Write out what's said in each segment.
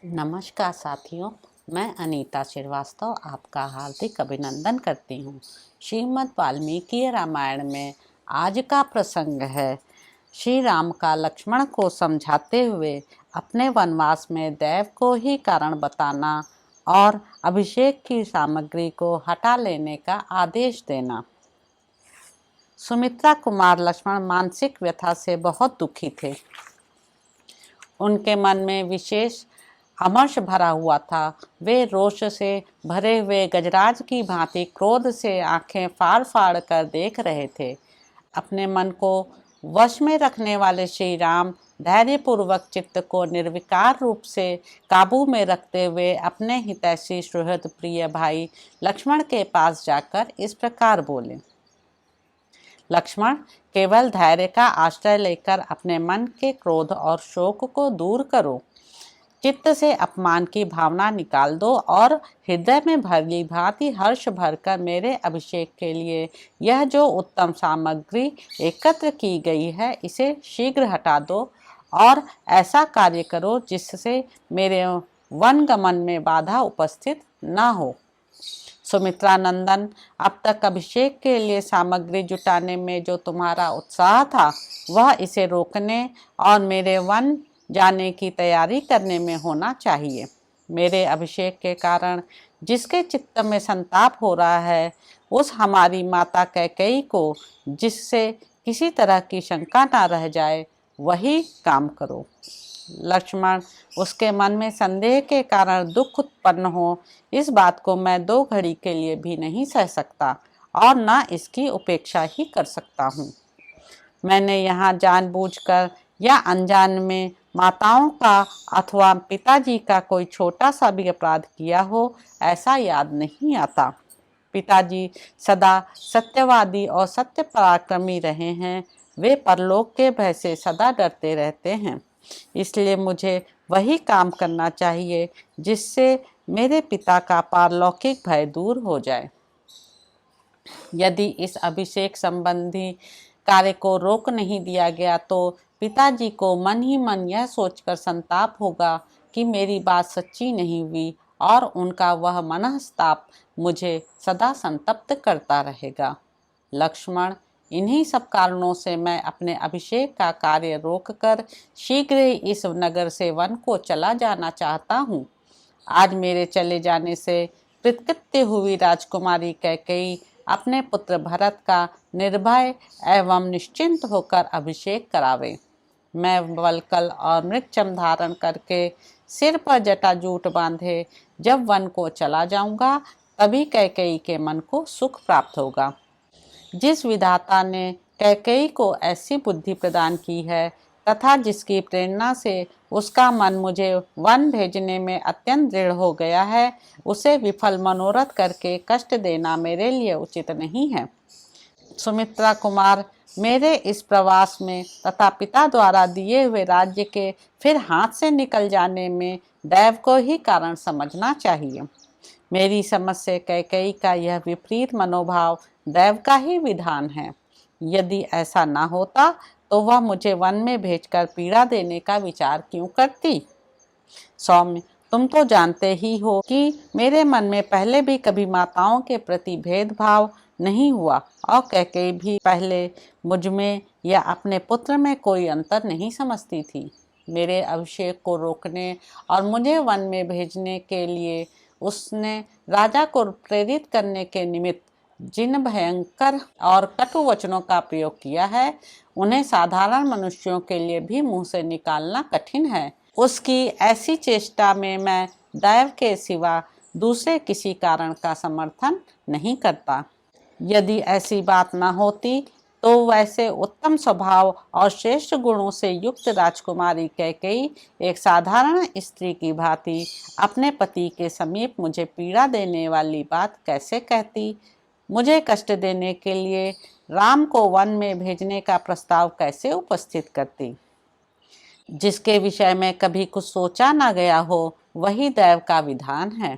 नमस्कार साथियों, मैं अनीता श्रीवास्तव आपका हार्दिक अभिनंदन करती हूँ। श्रीमद् वाल्मीकि रामायण में आज का प्रसंग है श्री राम का लक्ष्मण को समझाते हुए अपने वनवास में दैव को ही कारण बताना और अभिषेक की सामग्री को हटा लेने का आदेश देना। सुमित्रा कुमार लक्ष्मण मानसिक व्यथा से बहुत दुखी थे। उनके मन में विशेष अमर्ष भरा हुआ था। वे रोष से भरे हुए गजराज की भांति क्रोध से आंखें फाड़ फाड़ कर देख रहे थे। अपने मन को वश में रखने वाले श्री राम धैर्यपूर्वक चित्त को निर्विकार रूप से काबू में रखते हुए अपने हितैषी सुहृद प्रिय भाई लक्ष्मण के पास जाकर इस प्रकार बोले। लक्ष्मण, केवल धैर्य का आश्रय लेकर अपने मन के क्रोध और शोक को दूर करो। चित्त से अपमान की भावना निकाल दो और हृदय में भली भांति हर्ष भरकर मेरे अभिषेक के लिए यह जो उत्तम सामग्री एकत्र की गई है इसे शीघ्र हटा दो और ऐसा कार्य करो जिससे मेरे वन गमन में बाधा उपस्थित न हो। सुमित्रा नंदन, अब तक अभिषेक के लिए सामग्री जुटाने में जो तुम्हारा उत्साह था वह इसे रोकने और मेरे वन जाने की तैयारी करने में होना चाहिए। मेरे अभिषेक के कारण जिसके चित्त में संताप हो रहा है उस हमारी माता कैकेयी को जिससे किसी तरह की शंका ना रह जाए वही काम करो। लक्ष्मण, उसके मन में संदेह के कारण दुख उत्पन्न हो इस बात को मैं 2 घड़ी के लिए भी नहीं सह सकता और न इसकी उपेक्षा ही कर सकता हूँ। मैंने यहाँ जानबूझकर या अनजान में माताओं का अथवा पिताजी का कोई छोटा सा भी अपराध किया हो ऐसा याद नहीं आता। पिताजी सदा सत्यवादी और सत्य पराक्रमी रहे हैं। वे परलोक के भय से सदा डरते रहते हैं। इसलिए मुझे वही काम करना चाहिए जिससे मेरे पिता का पारलौकिक भय दूर हो जाए। यदि इस अभिषेक संबंधी कार्य को रोक नहीं दिया गया तो पिताजी को मन ही मन यह सोचकर संताप होगा कि मेरी बात सच्ची नहीं हुई और उनका वह मनस्ताप मुझे सदा संतप्त करता रहेगा। लक्ष्मण, इन्हीं सब कारणों से मैं अपने अभिषेक का कार्य रोककर शीघ्र ही इस नगर से वन को चला जाना चाहता हूँ। आज मेरे चले जाने से कृतकृत्य हुई राजकुमारी कैकेयी अपने पुत्र भरत का निर्भय एवं निश्चिंत होकर अभिषेक करावे। मैं वल्कल और मृगचम धारण करके सिर पर जटाजूट बांधे जब वन को चला जाऊंगा तभी कैकेयी के मन को सुख प्राप्त होगा। जिस विधाता ने कैकेयी को ऐसी बुद्धि प्रदान की है तथा जिसकी प्रेरणा से उसका मन मुझे वन भेजने में अत्यंत दृढ़ हो गया है उसे विफल मनोरथ करके कष्ट देना मेरे लिए उचित नहीं है। सुमित्रा कुमार, मेरे इस प्रवास में तथा पिता द्वारा दिए हुए राज्य के फिर हाथ से निकल जाने में दैव को ही कारण समझना चाहिए। मेरी समझ से कैकेयी का यह विपरीत मनोभाव दैव का ही विधान है। यदि ऐसा ना होता तो वह मुझे वन में भेजकर पीड़ा देने का विचार क्यों करती। सौम्य, तुम तो जानते ही हो कि मेरे मन में पहले भी कभी माताओं के प्रति भेदभाव नहीं हुआ और कैकेयी भी पहले मुझ में या अपने पुत्र में कोई अंतर नहीं समझती थी। मेरे अभिषेक को रोकने और मुझे वन में भेजने के लिए उसने राजा को प्रेरित करने के निमित्त जिन भयंकर और कटु वचनों का प्रयोग किया है उन्हें साधारण मनुष्यों के लिए भी मुंह से निकालना कठिन है। उसकी ऐसी चेष्टा में मैं दैव के सिवा दूसरे किसी कारण का समर्थन नहीं करता। यदि ऐसी बात न होती तो वैसे उत्तम स्वभाव और श्रेष्ठ गुणों से युक्त राजकुमारी कैकेयी एक साधारण स्त्री की भांति अपने पति के समीप मुझे पीड़ा देने वाली बात कैसे कहती। मुझे कष्ट देने के लिए राम को वन में भेजने का प्रस्ताव कैसे उपस्थित करती। जिसके विषय में कभी कुछ सोचा ना गया हो वही दैव का विधान है।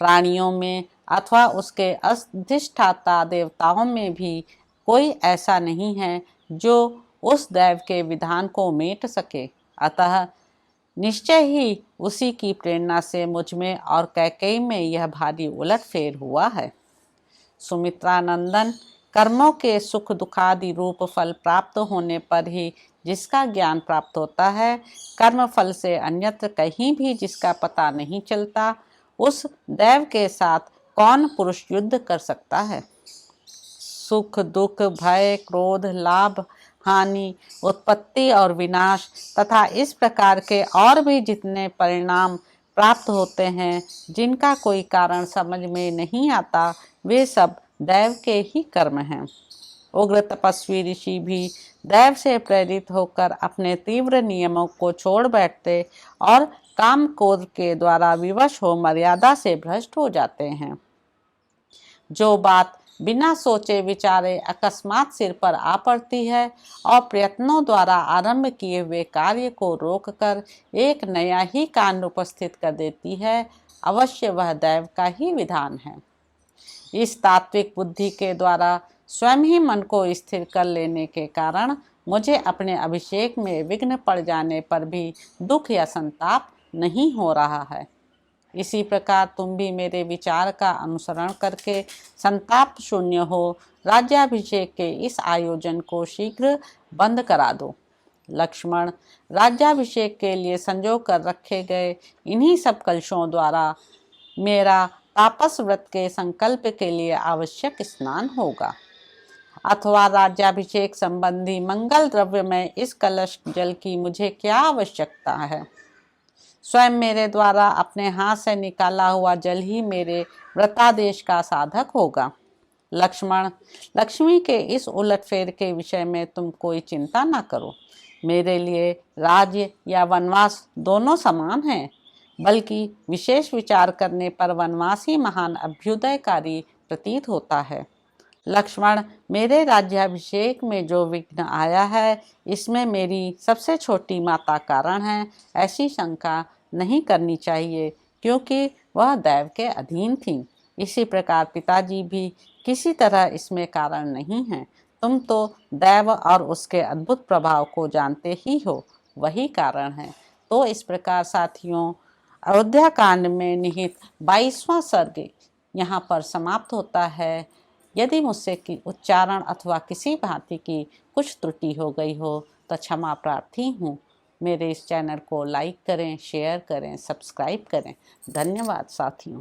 प्राणियों में अथवा उसके अधिष्ठाता देवताओं में भी कोई ऐसा नहीं है जो उस दैव के विधान को मेट सके। अतः निश्चय ही उसी की प्रेरणा से मुझ में और कैकेयी में यह भारी उलटफेर हुआ है। सुमित्रा नंदन, कर्मों के सुख दुखादि रूप फल प्राप्त होने पर ही जिसका ज्ञान प्राप्त होता है, कर्म फल से अन्यत्र कहीं भी जिसका पता नहीं चलता, उस दैव के साथ कौन पुरुष युद्ध कर सकता है। सुख दुख, भय, क्रोध, लाभ, हानि, उत्पत्ति और विनाश तथा इस प्रकार के और भी जितने परिणाम प्राप्त होते हैं, जिनका कोई कारण समझ में नहीं आता, वे सब दैव के ही कर्म हैं। उग्र तपस्वी ऋषि भी दैव से प्रेरित होकर अपने तीव्र नियमों को छोड़ बैठते और काम क्रोध के द्वारा विवश हो मर्यादा से भ्रष्ट हो जाते हैं। जो बात बिना सोचे विचारे अकस्मात सिर पर आ पड़ती है और प्रयत्नों द्वारा आरंभ किए हुए कार्य को रोककर एक नया ही कांड उपस्थित कर देती है, अवश्य वह दैव का ही विधान है। इस तात्विक बुद्धि के द्वारा स्वयं ही मन को स्थिर कर लेने के कारण मुझे अपने अभिषेक में विघ्न पड़ जाने पर भी दुख या संताप नहीं हो रहा है। इसी प्रकार तुम भी मेरे विचार का अनुसरण करके संताप शून्य हो राज्याभिषेक के इस आयोजन को शीघ्र बंद करा दो। लक्ष्मण, राज्याभिषेक के लिए संजो कर रखे गए इन्हीं सब कलशों द्वारा मेरा तापस व्रत के संकल्प के लिए आवश्यक स्नान होगा, अथवा राज्याभिषेक संबंधी मंगल द्रव्य में इस कलश जल की मुझे क्या आवश्यकता है। स्वयं मेरे द्वारा अपने हाथ से निकाला हुआ जल ही मेरे व्रतादेश का साधक होगा। लक्ष्मण, लक्ष्मी के इस उलटफेर के विषय में तुम कोई चिंता न करो। मेरे लिए राज्य या वनवास दोनों समान हैं, बल्कि विशेष विचार करने पर वनवास ही महान अभ्युदयकारी प्रतीत होता है। लक्ष्मण, मेरे राज्याभिषेक में जो विघ्न आया है, इसमें मेरी सबसे छोटी माता कारण है, ऐसी शंका नहीं करनी चाहिए, क्योंकि वह दैव के अधीन थी। इसी प्रकार पिताजी भी किसी तरह इसमें कारण नहीं हैं। तुम तो दैव और उसके अद्भुत प्रभाव को जानते ही हो, वही कारण है। तो इस प्रकार साथियों, अयोध्या कांड में निहित 22वां सर्ग यहाँ पर समाप्त होता है। यदि मुझसे कि उच्चारण अथवा किसी भांति की कुछ त्रुटि हो गई हो तो क्षमा प्रार्थी हूँ। मेरे इस चैनल को लाइक करें, शेयर करें, सब्सक्राइब करें। धन्यवाद साथियों।